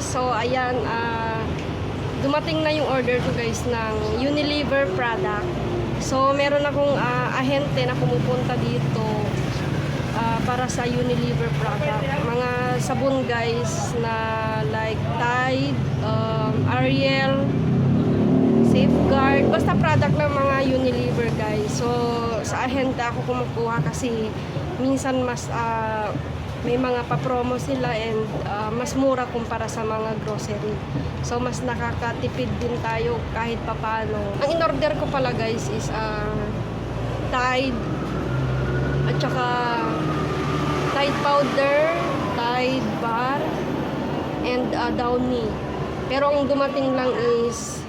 So ayan, dumating na yung order ko guys ng Unilever product. So meron akong ahente na pumupunta dito para sa Unilever product. Mga sabon guys na like Tide, Ariel, Safeguard, basta product ng mga Unilever guys. So sa ahente ako kumukuha kasi minsan mas may mga pa-promo sila and mas mura kumpara sa mga grocery. So mas nakakatipid din tayo kahit papano. Ang in-order ko pala guys is Tide at saka Tide powder, Tide bar, and Downy. Pero ang dumating lang is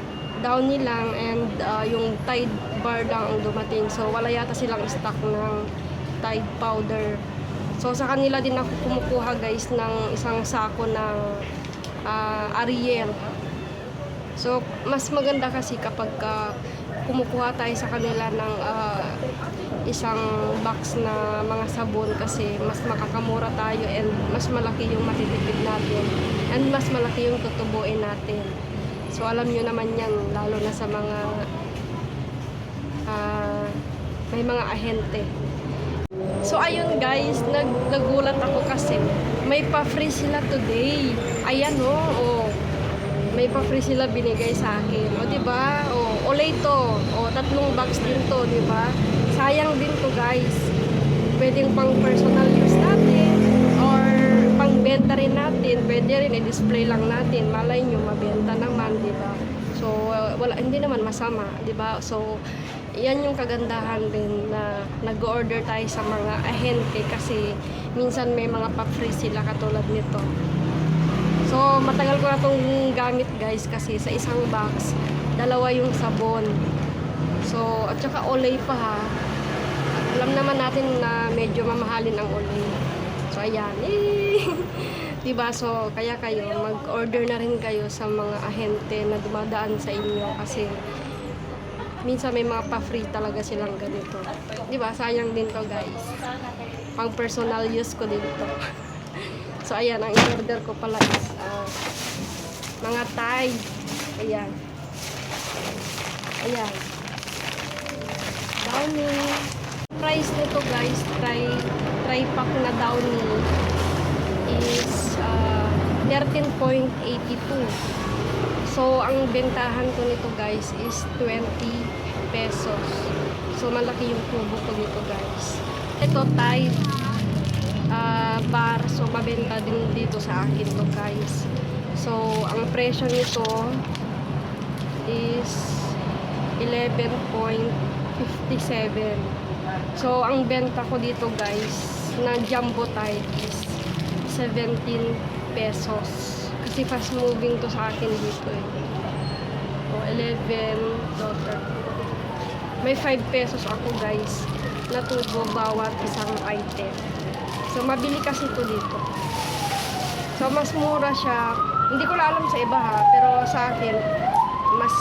Downy lang and yung Tide bar lang ang dumating. So wala yata silang stock ng Tide powder. So sa kanila din ako kumukuha guys ng isang sako ng Ariel. So mas maganda kasi kapag kumukuha tayo sa kanila ng isang box na mga sabon kasi mas makakamura tayo and mas malaki yung matitipid natin and mas malaki yung tutubuin natin. So alam nyo naman yan, lalo na sa mga may mga ahente. So ayun guys, nagulat ako kasi may pa-free sila today. Ayan may pa-free sila binigay sa akin. O di ba? Olay to. Tatlong box din to, di ba? Sayang din to guys. Pwedeng pang personal use natin or pang benta rin natin. Pwede rin i-display lang natin. Malay nyo mabenta naman, di ba? So hindi naman masama, di ba? So yan yung kagandahan din na nag-order tayo sa mga ahente kasi minsan may mga pa-free sila katulad nito. So matagal ko na itong gamit guys kasi sa isang box, dalawa yung sabon. So at saka Olay pa ha. At alam naman natin na medyo mamahalin ang Olay. So ayan. Diba? So kaya kayo mag-order na rin kayo sa mga ahente na dumadaan sa inyo kasi minsan may mga pa-free talaga silang ganito. Diba? Sayang din to guys. Pang personal use ko din to. So ayan, ang in-order ko pala is mga Tide. Ayan. Ayan. Downy. Price nito guys, try pack na Downy is 13.82. So, ang bentahan ko nito guys is 20 pesos. So, malaki yung tubo ko dito guys. Ito, Tide bar. So, mabenta din dito sa akin to guys. So, ang presyo nito is 11.57. So, ang benta ko dito guys na Jumbo Tide is 17 pesos. Kasi fast moving to sa akin dito eh. 11 daughter. May 5 pesos ako guys na tubo bawat isang item. So mabili kasi ito dito. So mas mura siya. Hindi ko alam sa iba ha, pero sa akin mas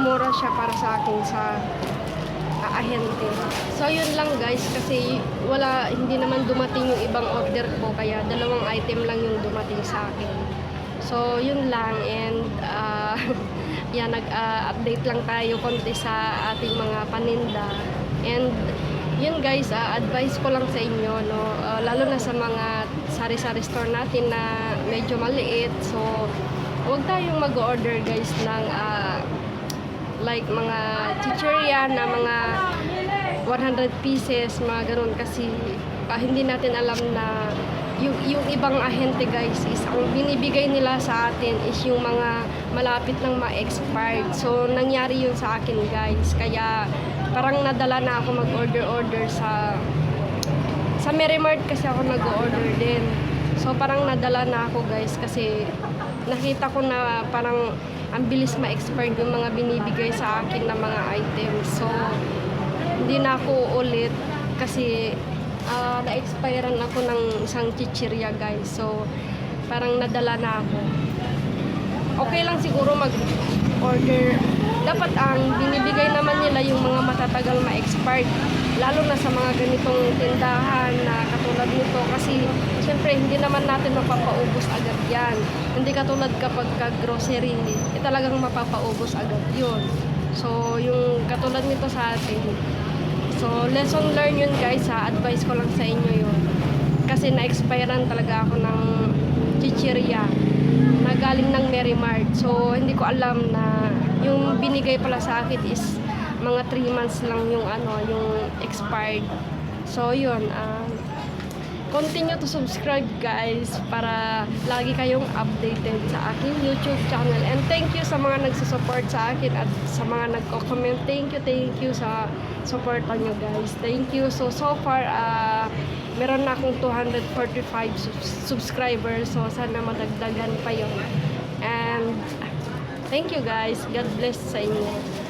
mura siya para sa akin sa ahente. So yun lang guys kasi hindi naman dumating yung ibang order ko kaya dalawang item lang yung dumating sa akin. So, yun lang and yan, nag-update lang tayo konti sa ating mga paninda. And yun guys, advice ko lang sa inyo, no? Lalo na sa mga sari-sari store natin na medyo maliit. So, huwag tayong mag-order guys ng like mga chichirya na mga 100 pieces, mga ganun. Kasi hindi natin alam na yung ibang ahente guys is ang binibigay nila sa atin is yung mga malapit ng ma-expired. So nangyari yun sa akin guys. Kaya parang nadala na ako mag-order sa Merrimart kasi ako nag-order din. So parang nadala na ako guys kasi nakita ko na parang ang bilis ma-expired yung mga binibigay sa akin na mga items. So hindi na ako ulit kasi na-expirean ako ng isang chichirya guys. So parang nadala na ako. Okay lang siguro mag-order. Dapat ang binibigay naman nila yung mga matatagal ma-expired lalo na sa mga ganitong tindahan na katulad nito kasi syempre hindi naman natin mapapaubos agad yan. Hindi katulad kapag ka-grocery, talagang mapapaubos agad yun. So yung katulad nito sa atin, so lesson learned yun guys ha, advice ko lang sa inyo yun. Kasi na-expirean talaga ako ng chichirya na galing ng Merrimart. So hindi ko alam na yung binigay pala sa akin is mga 3 months lang yung yung expired. So yun, continue to subscribe guys para lagi kayong updated sa aking YouTube channel. And thank you sa mga nagsusupport sa akin at sa mga nagko-comment. Thank you sa support nyo guys. Thank you. So far, meron na akong 245 subscribers. So sana madagdagan pa yun. And thank you guys. God bless sa inyo.